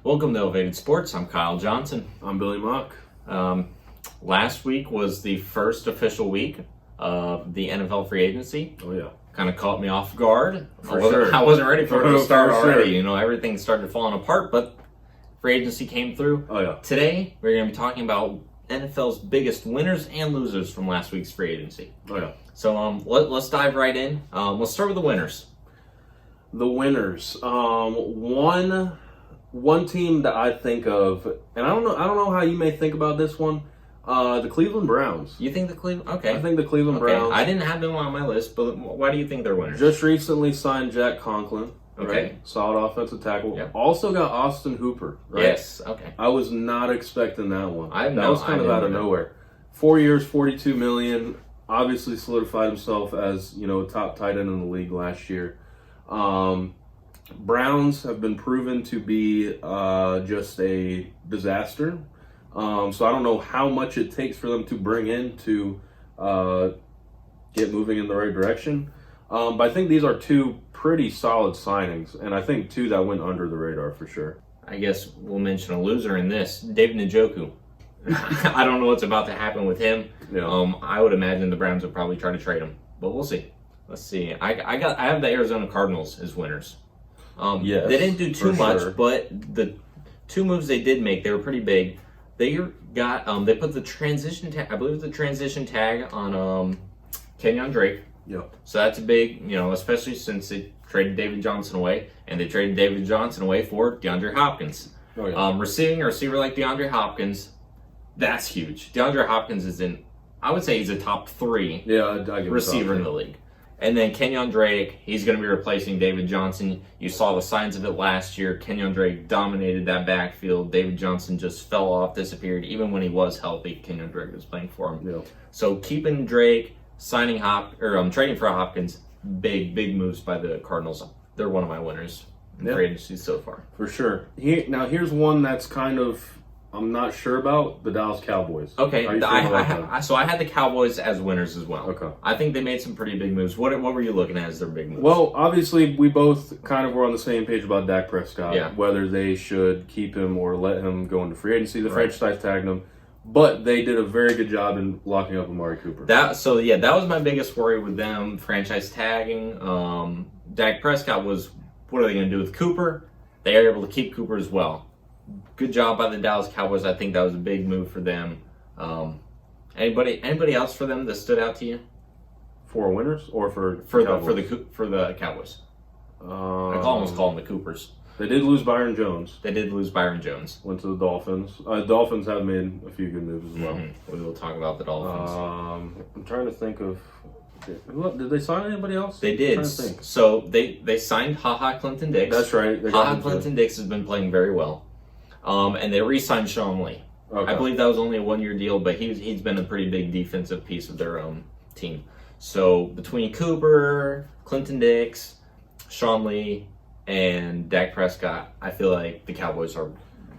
Welcome to Elevated Sports. I'm Kyle Johnson. I'm Billy Mock. Last week was the first official week of the NFL free agency. Oh, yeah. Kind of caught me off guard. Sure. I wasn't ready for it to start For already. sure. You know, everything started falling apart, but free agency came through. Oh, yeah. Today, we're going to be talking about NFL's biggest winners and losers from last week's free agency. Oh, yeah. So let's dive right in. Let's start with the winners. The winners. One team that I think of, and I don't know how you may think about this one. The Cleveland Browns. You think the Cleveland? Okay. I think the Cleveland Browns. I didn't have them on my list, but why do you think they're winners? Just recently signed Jack Conklin. Okay. Right? Solid offensive tackle. Yep. Also got Austin Hooper. Right? Yes. Okay. I was not expecting that one. That No, was kind of I out of didn't nowhere. 4 years, $42 million. Obviously solidified himself as, a top tight end in the league last year. Browns have been proven to be just a disaster. So I don't know how much it takes for them to bring in to get moving in the right direction. But I think these are two pretty solid signings, and I think two that went under the radar for sure. I guess we'll mention a loser in this, David Njoku. I don't know what's about to happen with him. Yeah. I would imagine the Browns would probably try to trade him, but we'll see. Let's see. I have the Arizona Cardinals as winners. Yes, they didn't do too for much, sure. but the two moves they did make, they were pretty big. They got they put the transition tag, I believe the transition tag on Kenyon Drake. Yeah. So that's a big, especially since they traded David Johnson away, and they traded David Johnson away for DeAndre Hopkins. Oh, yeah. Receiving a receiver like DeAndre Hopkins, that's huge. DeAndre Hopkins I would say he's a top 3 I give receiver it in the league. And then Kenyon Drake, he's going to be replacing David Johnson. You saw the signs of it last year. Kenyon Drake dominated that backfield. David Johnson just fell off, disappeared. Even when he was healthy, Kenyon Drake was playing for him. Yeah. So keeping Drake, trading for Hopkins, big moves by the Cardinals. They're one of my winners in free agency so far. For sure. Here's one that's kind of I'm not sure about, the Dallas Cowboys. Okay, How you feeling about them? so I had the Cowboys as winners as well. Okay. I think they made some pretty big moves. What were you looking at as their big moves? Well, obviously, we both kind of were on the same page about Dak Prescott, Yeah. whether they should keep him or let him go into free agency. The Right. franchise tagged him, but they did a very good job in locking up Amari Cooper. that was my biggest worry with them franchise tagging. Dak Prescott was, what are they going to do with Cooper? They are able to keep Cooper as well. Good job by the Dallas Cowboys. I think that was a big move for them. Anybody else for them that stood out to you? For winners or for the Cowboys? I almost call them the Coopers. They did lose Byron Jones. They did lose Byron Jones. Went to the Dolphins. Dolphins have made a few good moves as well. We will talk about the Dolphins. I'm trying to think of. Did they sign anybody else? They did. I'm trying to think. So they signed HaHa Clinton Dix. That's right. They got HaHa him Clinton Dix has been playing very well. And they re-signed Sean Lee. Okay. I believe that was only a 1-year deal, but he's been a pretty big defensive piece of their team. So between Cooper, Clinton Dix, Sean Lee, and Dak Prescott, I feel like the Cowboys are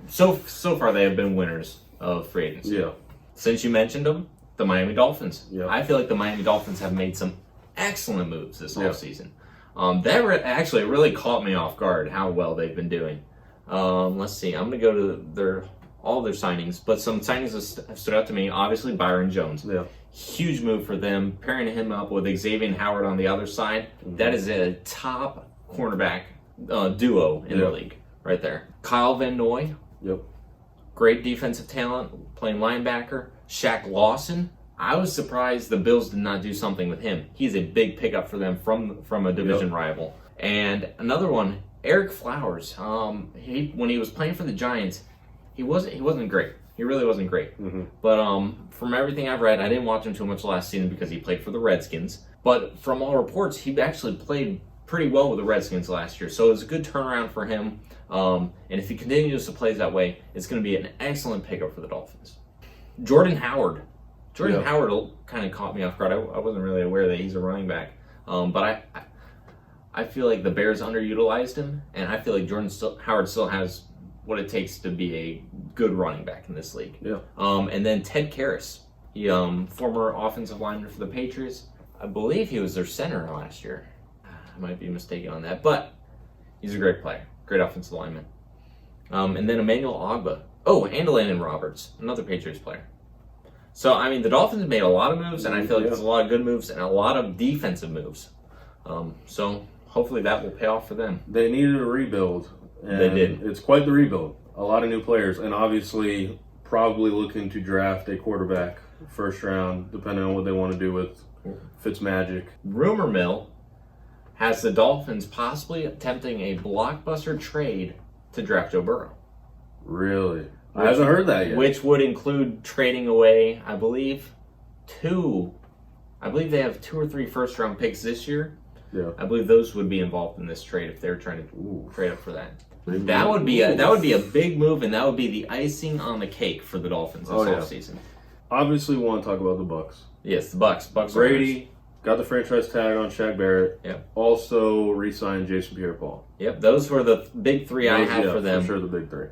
so far they have been winners of free agency. Yeah. Since you mentioned them, the Miami Dolphins. Yeah. I feel like the Miami Dolphins have made some excellent moves this Yeah. offseason. Actually really caught me off guard how well they've been doing. Let's see. I'm going to go to all their signings, but some signings have stood out to me. Obviously, Byron Jones. Yeah. Huge move for them, pairing him up with Xavier Howard on the other side. Mm-hmm. That is a top cornerback duo in the league right there. Kyle Van Noy, Yep. great defensive talent, playing linebacker. Shaq Lawson. I was surprised the Bills did not do something with him. He's a big pickup for them from a division rival. And another one, Eric Flowers. When he was playing for the Giants, he wasn't great. He really wasn't great. Mm-hmm. But from everything I've read, I didn't watch him too much last season because he played for the Redskins. But from all reports, he actually played pretty well with the Redskins last year. So it was a good turnaround for him. And if he continues to play that way, it's going to be an excellent pickup for the Dolphins. Jordan Howard. Howard kind of caught me off guard. I wasn't really aware that he's a running back. But I feel like the Bears underutilized him, and I feel like Howard still has what it takes to be a good running back in this league. Yeah. And then Ted Karras, he former offensive lineman for the Patriots. I believe he was their center last year. I might be mistaken on that, but he's a great player, great offensive lineman. And then Emmanuel Ogbah. Oh, and Landon Roberts, another Patriots player. So, I mean, the Dolphins made a lot of moves, and I feel like there's a lot of good moves and a lot of defensive moves. So, hopefully that will pay off for them. They needed a rebuild. And they did. It's quite the rebuild. A lot of new players, and obviously probably looking to draft a quarterback first round, depending on what they want to do with Fitzmagic. Rumor mill has the Dolphins possibly attempting a blockbuster trade to draft Joe Burrow. Really? I haven't heard that yet. Which would include trading away, I believe they have 2 or 3 first-round picks this year. Yeah. I believe those would be involved in this trade if they're trying to trade up for that. That would be a big move, and that would be the icing on the cake for the Dolphins this offseason. Obviously, we want to talk about the Bucks. Yes, the Bucks. Brady got the franchise tag on Shaq Barrett. Yep. Also re-signed Jason Pierre-Paul. Yep, those were the big 3 I had for them. For sure, the big 3.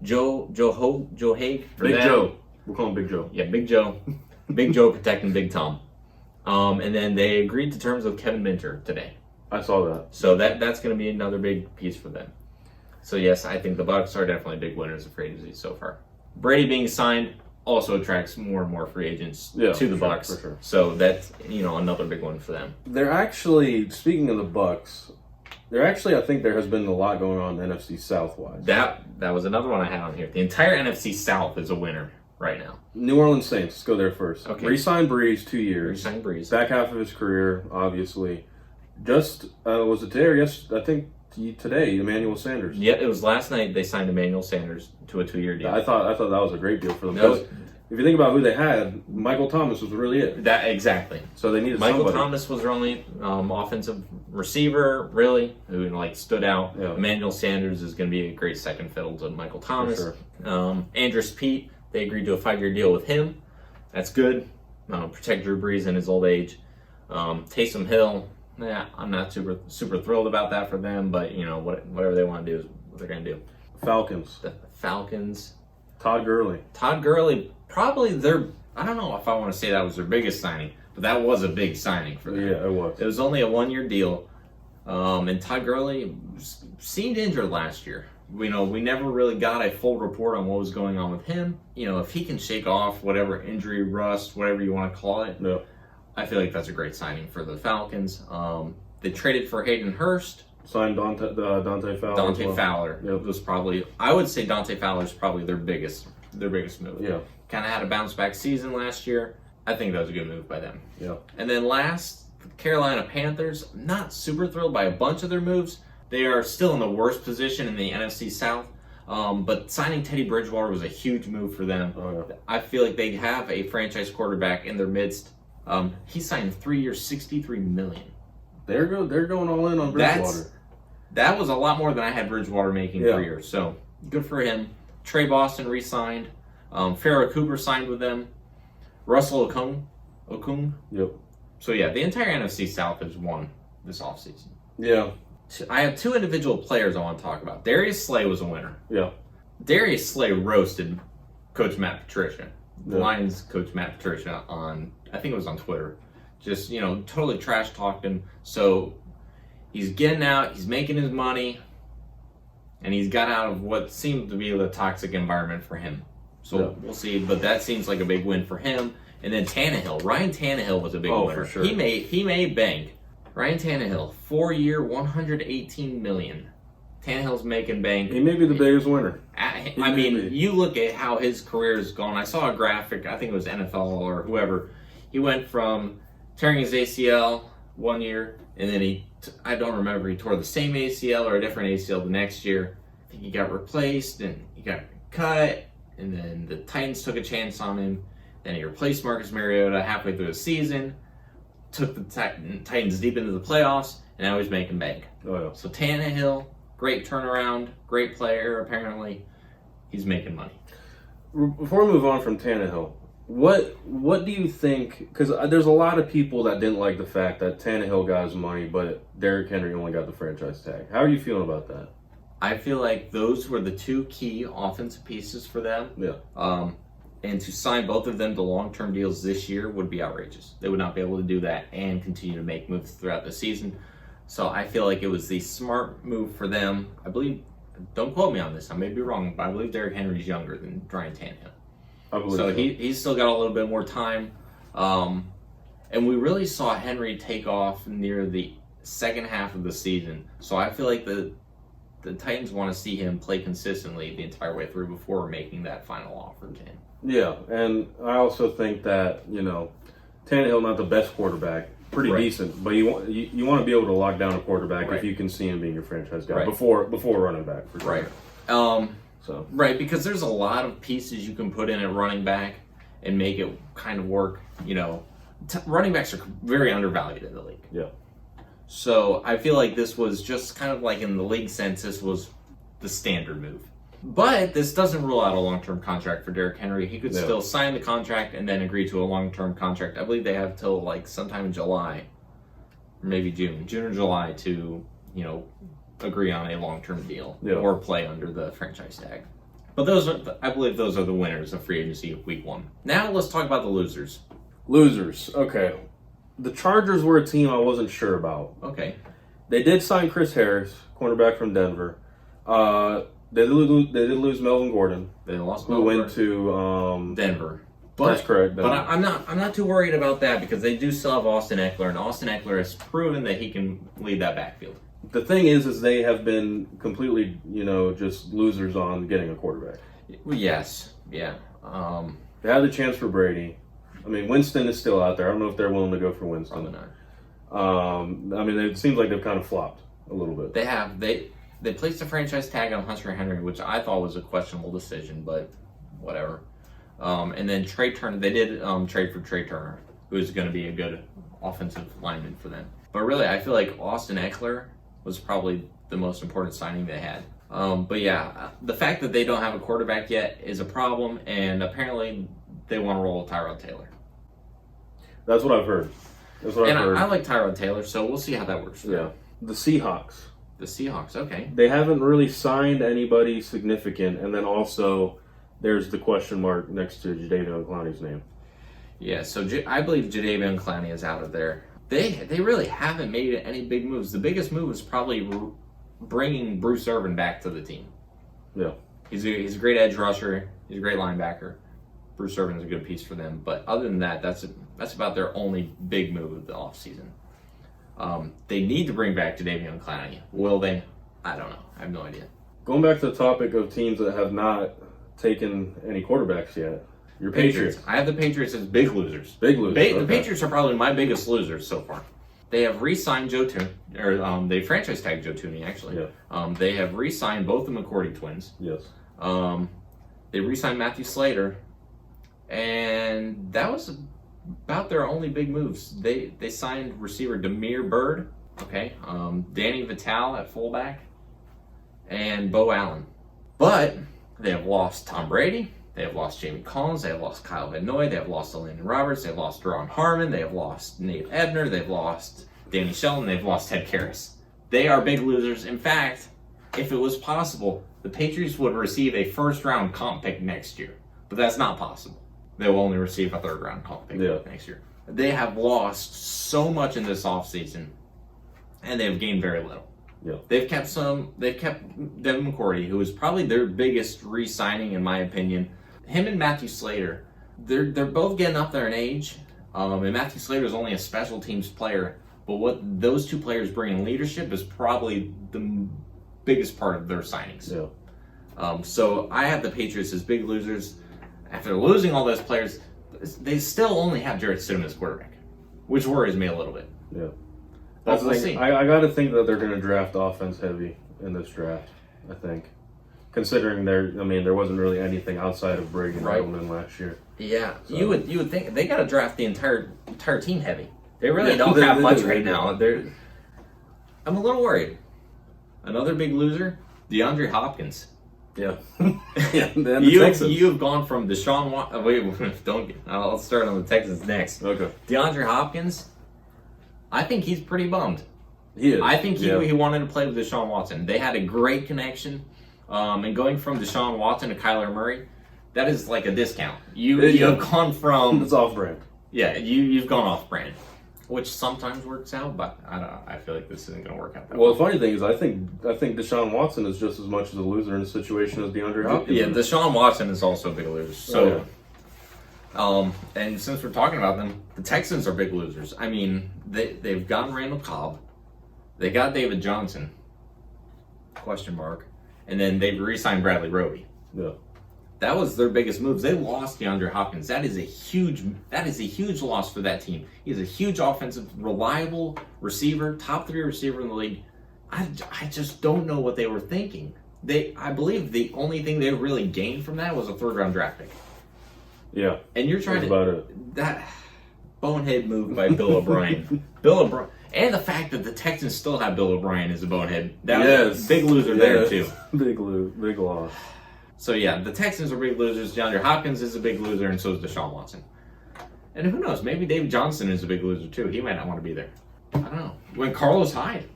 Joe Haig. Big Joe. We'll call him Big Joe. Yeah, Big Joe. Big Joe protecting Big Tom. And then they agreed to terms with Kevin Minter today. I saw that. So that's going to be another big piece for them. So yes, I think the Bucks are definitely big winners of free agency so far. Brady being signed also attracts more and more free agents to the Bucks. For sure. So that's another big one for them. They're actually, speaking of the Bucks, I think there has been a lot going on in the NFC South-wise. That was another one I had on here. The entire NFC South is a winner right now. New Orleans Saints, let's go there first. Okay. Re-signed Breeze 2 years. Re-signed Breeze. Back half of his career, obviously. Just, was it today or yesterday? I think today, Emmanuel Sanders. Yeah, it was last night they signed Emmanuel Sanders to a 2-year deal. I thought that was a great deal for them. Because if you think about who they had, Michael Thomas was really it. That exactly. So they needed Michael somebody. Thomas was their only offensive receiver, really, who stood out. Yeah. Emmanuel Sanders is going to be a great second fiddle to Michael Thomas. For sure. Andrews Pete, they agreed to a 5-year deal with him. That's good. Protect Drew Brees in his old age. Taysom Hill, I'm not super thrilled about that for them, but whatever they want to do is what they're going to do. Falcons. The Falcons. Todd Gurley, probably I don't know if I want to say that was their biggest signing, but that was a big signing for them. Yeah, it was. It was only a 1-year deal, and Todd Gurley seemed injured last year. We never really got a full report on what was going on with him. If he can shake off whatever injury rust, whatever you want to call it, I feel like that's a great signing for the Falcons. They traded for Hayden Hurst. Signed Dante Fowler. Dante Fowler. Yep. Was probably, I would say Dante Fowler is probably their biggest move. Yeah. Kind of had a bounce back season last year. I think that was a good move by them. Yeah. And then last, Carolina Panthers. Not super thrilled by a bunch of their moves. They are still in the worst position in the NFC South. But signing Teddy Bridgewater was a huge move for them. Oh, yeah. I feel like they have a franchise quarterback in their midst. He signed 3 years, $63 million. They're going all in on Bridgewater. That was a lot more than I had Bridgewater making 3 years. So good for him. Trey Boston re-signed. Farrah Cooper signed with them. Russell Okung. Yep. So yeah, the entire NFC South has won this offseason. Yeah. I have 2 individual players I want to talk about. Darius Slay was a winner. Yeah. Darius Slay roasted Coach Matt Patricia. The Yeah. Lions coach Matt Patricia I think it was on Twitter. Just, totally trash talked him. So he's getting out, he's making his money, and he's got out of what seemed to be the toxic environment for him. So we'll see, but that seems like a big win for him. And then Ryan Tannehill was a big winner. For sure. He made bank. Ryan Tannehill, 4-year, $118 million. Tannehill's making bank. He may be the biggest winner. I mean, you look at how his career has gone. I saw a graphic, I think it was NFL or whoever. He went from tearing his ACL 1 year, and then I don't remember, he tore the same ACL or a different ACL the next year. I think he got replaced, and he got cut, and then the Titans took a chance on him. Then he replaced Marcus Mariota halfway through the season, took the Titans deep into the playoffs, and now he's making bank. Oh, yeah. So Tannehill, great turnaround, great player, apparently. He's making money. Before we move on from Tannehill, what do you think? Because there's a lot of people that didn't like the fact that Tannehill got his money, but Derrick Henry only got the franchise tag. How are you feeling about that? I feel like those were the 2 key offensive pieces for them. Yeah. And to sign both of them to long-term deals this year would be outrageous. They would not be able to do that and continue to make moves throughout the season. So I feel like it was the smart move for them. I believe don't quote me on this, I may be wrong, but I believe Derrick Henry's younger than Ryan Tannehill. I believe So he's still got a little bit more time. And we really saw Henry take off near the second half of the season. So I feel like the Titans want to see him play consistently the entire way through before making that final offer to him. Yeah, and I also think that, Tannehill not the best quarterback, pretty Right. decent, but you want to be able to lock down a quarterback Right. if you can see him being your franchise guy Right. before running back for sure. Right. So Right, because there's a lot of pieces you can put in at running back and make it kind of work. Running backs are very undervalued in the league. yeah, So I feel like this was just kind of like in the league sense, this was the standard move. But this doesn't rule out a long-term contract for Derrick Henry. He could still sign the contract and then agree to a long-term contract. I believe they have till like sometime in July, or maybe June or July to, agree on a long-term deal or play under the franchise tag. But I believe those are the winners of free agency week 1. Now let's talk about the losers. Losers. Okay, the Chargers were a team I wasn't sure about. Okay. They did sign Chris Harris, cornerback from Denver. They did lose Melvin Gordon, They lost who went to Denver. That's correct. But I'm not too worried about that because they do still have Austin Eckler, and Austin Eckler has proven that he can lead that backfield. The thing is they have been completely, just losers on getting a quarterback. Yes, yeah. They had the chance for Brady. I mean, Winston is still out there. I don't know if they're willing to go for Winston. Probably not. It seems like they've kind of flopped a little bit. They placed a franchise tag on Hunter Henry, which I thought was a questionable decision, but whatever. And then Trey Turner, they did trade for Trey Turner, who is going to be a good offensive lineman for them. But really, I feel like Austin Eckler was probably the most important signing they had. But yeah, the fact that they don't have a quarterback yet is a problem, and apparently they want to roll Tyrod Taylor. That's what I've heard. I like Tyrod Taylor, so we'll see how that works. Yeah. The Seahawks. The Seahawks, okay. They haven't really signed anybody significant, and then also there's the question mark next to Jadeveon Clowney's name. Yeah, so I believe Jadeveon Clowney is out of there. They really haven't made any big moves. The biggest move is probably bringing Bruce Irvin back to the team. Yeah. He's a great edge rusher. He's a great linebacker. Bruce Irvin is a good piece for them. But other than that, that's about their only big move of the offseason. They need to bring back Jadeveon Clowney. Will they? I don't know. I have no idea. Going back to the topic of teams that have not taken any quarterbacks yet. Your Patriots. I have the Patriots as big losers. Big losers. The Patriots are probably my biggest losers so far. They have re-signed Joe Tooney, or they franchise tagged Joe Tooney actually. Yeah. They have re-signed both the McCourty twins. Yes. They re-signed Matthew Slater, and that was about their only big moves. They signed receiver Demir Bird, Danny Vitale at fullback, and Bo Allen. But they have lost Tom Brady. They have lost Jamie Collins. They have lost Kyle Van Noy. They have lost Landon Roberts. They have lost Deron Harmon. They have lost Nate Ebner. They've lost Danny Shelton. They've lost Ted Karras. They are big losers. In fact, if it was possible, the Patriots would receive a first-round comp pick next year. But that's not possible. They will only receive a third-round comp pick next year. They have lost so much in this offseason, and they have gained very little. Yeah. They've kept Devin McCourty, who is probably their biggest re-signing in my opinion. Him and Matthew Slater, they're both getting up there in age. And Matthew Slater is only a special teams player, but what those two players bring in leadership is probably the biggest part of their signings. Yeah. So I have the Patriots as big losers. After losing all those players, they still only have Jarrett Stidham as quarterback, which worries me a little bit. Yeah. But we'll see. I got to think that they're going to draft offense heavy in this draft, I think. Considering there wasn't really anything outside of Brady and Edelman last year. Yeah, so. you would think they got to draft the entire team heavy. They really don't have much right now. I'm a little worried. Another big loser, DeAndre Hopkins. Yeah. You've gone from Deshaun Watson. Wait, I'll start on the Texans next. Okay. DeAndre Hopkins, I think he's pretty bummed. He is. I think he wanted to play with Deshaun Watson. They had a great connection. And going from Deshaun Watson to Kyler Murray, that is like a discount. You have gone from... It's off-brand. Yeah, you've gone off-brand. which sometimes works out, but I feel like this isn't going to work out that Well, the funny thing is, I think Deshaun Watson is just as much of a loser in the situation as DeAndre Hopkins. Yeah, Deshaun Watson is also a big loser. So, and since we're talking about them, the Texans are big losers. I mean, they've gotten Randall Cobb, they got David Johnson, ? And then they re-signed Bradley Roby. Yeah. That was their biggest moves. They lost DeAndre Hopkins. That is a huge loss for that team. He's a huge offensive, reliable receiver, top 3 receiver in the league. I just don't know what they were thinking. I believe the only thing they really gained from that was a 3rd-round draft pick. Yeah. And you're trying that bonehead move by Bill O'Brien. Bill O'Brien. And the fact that the Texans still have Bill O'Brien as a bonehead. That was a big loser there, too. Big loss. So, yeah, the Texans are big losers. DeAndre Hopkins is a big loser, and so is Deshaun Watson. And who knows? Maybe David Johnson is a big loser, too. He might not want to be there. I don't know. When Carlos Hyde.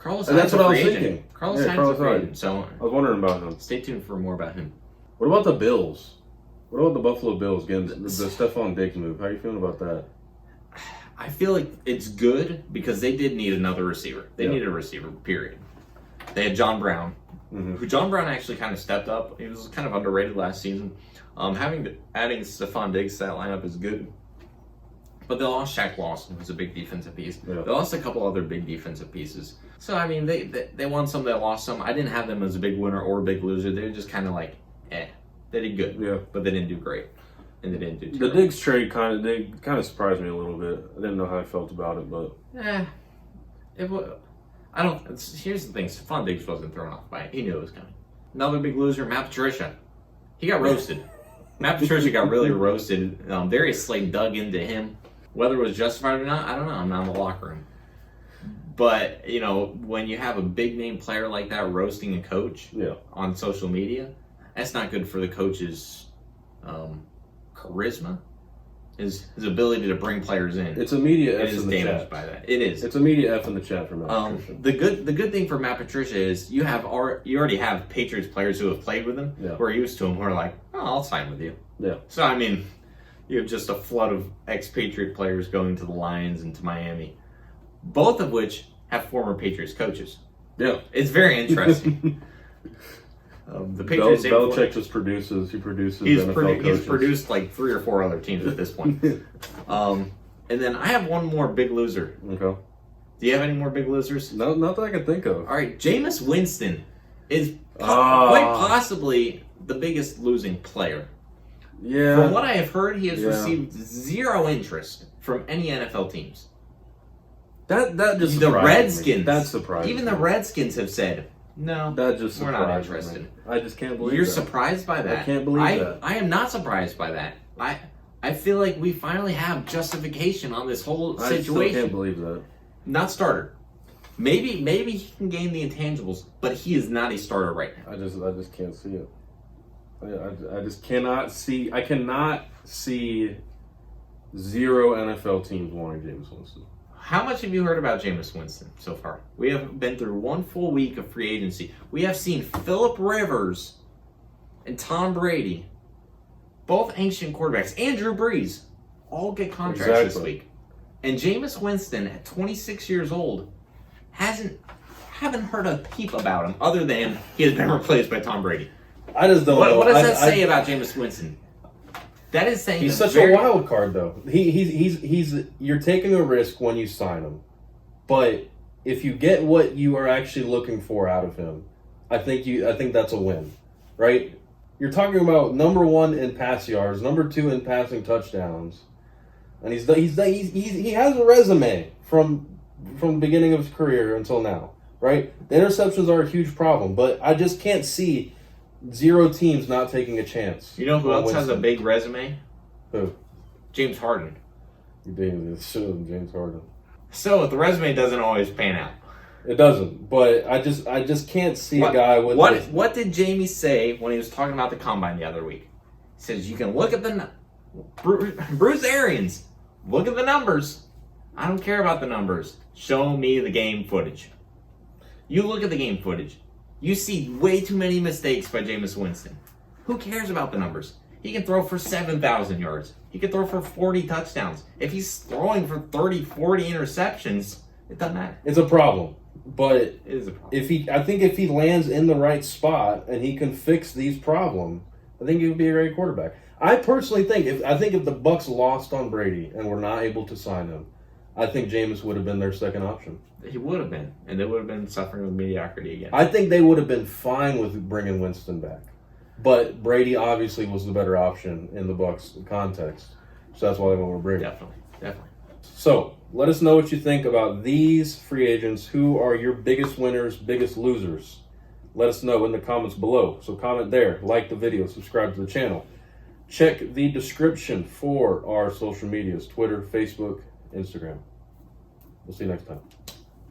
That's what I was thinking. Carlos Hyde's a free agent. So I was wondering about him. Stay tuned for more about him. What about the Bills? What about the Buffalo Bills getting the Stephon Diggs move? How are you feeling about that? I feel like it's good because they did need another receiver. They needed a receiver, period. They had John Brown, who John Brown actually kind of stepped up. He was kind of underrated last season. Adding Stephon Diggs to that lineup is good. But they lost Shaq Lawson, who's a big defensive piece. Yeah. They lost a couple other big defensive pieces. So, I mean, they won some, they lost some. I didn't have them as a big winner or a big loser. They were just kind of like, They did good, but they didn't do great. And they didn't do terrible. The Diggs trade kind of surprised me a little bit. I didn't know how I felt about it, but... Here's the thing. Stephon Diggs wasn't thrown off by it. He knew it was coming. Another big loser, Matt Patricia. He got roasted. Matt Patricia got really roasted. Darius Slay dug into him. Whether it was justified or not, I don't know. I'm not in the locker room. But, when you have a big-name player like that roasting a coach on social media, that's not good for the coach's charisma, his ability to bring players in. It's immediate F in the chat. It is damaged by that. It is. It's immediate F in the chat for Matt Patricia. The good thing for Matt Patricia is you already have Patriots players who have played with him, who are used to him, who are like, oh, I'll sign with you. Yeah. So, I mean, you have just a flood of ex-Patriot players going to the Lions and to Miami, both of which have former Patriots coaches. Yeah. It's very interesting. The Patriots. Belichick just produces. He produces. He's produced like 3 or 4 other teams at this point. And then I have one more big loser. Okay. Do you have any more big losers? No, not that I can think of. All right, Jameis Winston is quite possibly the biggest losing player. Yeah. From what I have heard, he has received 0 interest from any NFL teams. That just the Redskins. Me. That surprised Even me. the Redskins have said, no, we're not interested. Me. I just can't believe You're that. surprised by that? I can't believe that. I am not surprised by that. I feel like we finally have justification on this whole situation. I still can't believe that. Not starter. Maybe he can gain the intangibles, but he is not a starter right now. I just can't see it. I just cannot see. I cannot see 0 NFL teams wanting Jameis Winston. How much have you heard about Jameis Winston so far? We have been through 1 full week of free agency. We have seen Phillip Rivers and Tom Brady, both ancient quarterbacks, and Drew Brees, all get contracts this week. And Jameis Winston, at 26 years old, haven't heard a peep about him other than he has been replaced by Tom Brady. I just don't know. What does that say about Jameis Winston? That is saying he's such a wild card, though. He's you're taking a risk when you sign him, but if you get what you are actually looking for out of him, I think that's a win, right? You're talking about number 1 in pass yards, number 2 in passing touchdowns, and he has a resume from the beginning of his career until now, right? The interceptions are a huge problem, but I just can't see 0 teams not taking a chance. You know who else has a big resume? Who? James Harden. James Harden. So the resume doesn't always pan out. It doesn't, but I just can't see a guy with what did Jamie say when he was talking about the combine the other week? He says you can look at the Bruce Arians. Look at the numbers. I don't care about the numbers. Show me the game footage. You look at the game footage. You see way too many mistakes by Jameis Winston. Who cares about the numbers? He can throw for 7,000 yards. He can throw for 40 touchdowns. If he's throwing for 30, 40 interceptions, it doesn't matter. It's a problem. But It is a problem. I think if he lands in the right spot and he can fix these problems, I think he would be a great quarterback. I personally think if the Bucs lost on Brady and were not able to sign him, I think Jameis would have been their second option. He would have been, and they would have been suffering with mediocrity again. I think they would have been fine with bringing Winston back, but Brady obviously was the better option in the Bucs context, so that's why they went with Brady. Definitely. So let us know what you think about these free agents. Who are your biggest winners, biggest losers? Let us know in the comments below. So comment there, like the video, subscribe to the channel. Check the description for our social medias, Twitter, Facebook, Instagram. We'll see you next time.